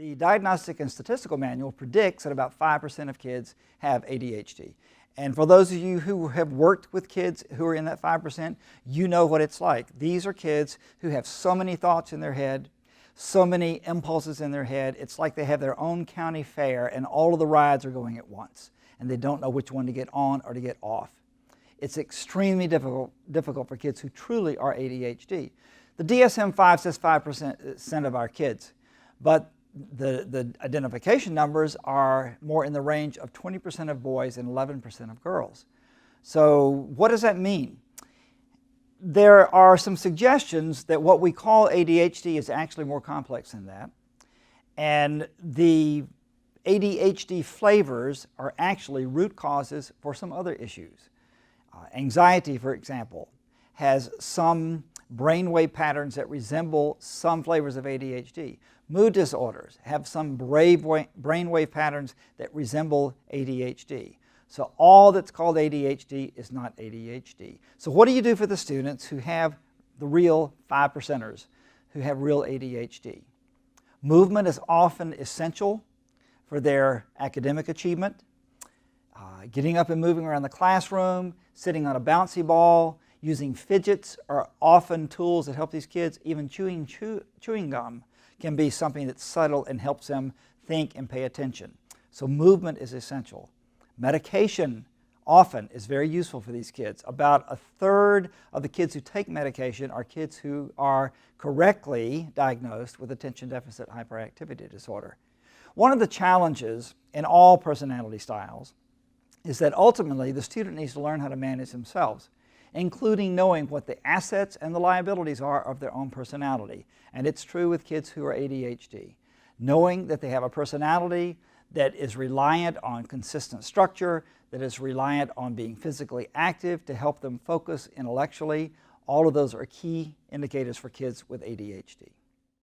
The Diagnostic and Statistical Manual predicts that about 5% of kids have ADHD. And for those of you who have worked with kids who are in that 5%, you know what it's like. These are kids who have so many thoughts in their head, so many impulses in their head. It's like they have their own county fair and all of the rides are going at once, and they don't know which one to get on or to get off. It's extremely difficult for kids who truly are ADHD. The DSM-5 says 5% of our kids, but the identification numbers are more in the range of 20% of boys and 11% of girls. So what does that mean? There are some suggestions that what we call ADHD is actually more complex than that. And the ADHD flavors are actually root causes for some other issues. Anxiety, for example, has some brainwave patterns that resemble some flavors of ADHD. Mood disorders have some brainwave patterns that resemble ADHD. So all that's called ADHD is not ADHD. So what do you do for the students who have the real 5%ers, who have real ADHD? Movement is often essential for their academic achievement. Getting up and moving around the classroom, sitting on a bouncy ball, using fidgets are often tools that help these kids. Even chewing gum can be something that's subtle and helps them think and pay attention. So movement is essential. Medication often is very useful for these kids. About a third of the kids who take medication are kids who are correctly diagnosed with attention deficit hyperactivity disorder. One of the challenges in all personality styles is that ultimately the student needs to learn how to manage themselves, including knowing what the assets and the liabilities are of their own personality. And it's true with kids who are ADHD. Knowing that they have a personality that is reliant on consistent structure, that is reliant on being physically active to help them focus intellectually, all of those are key indicators for kids with ADHD.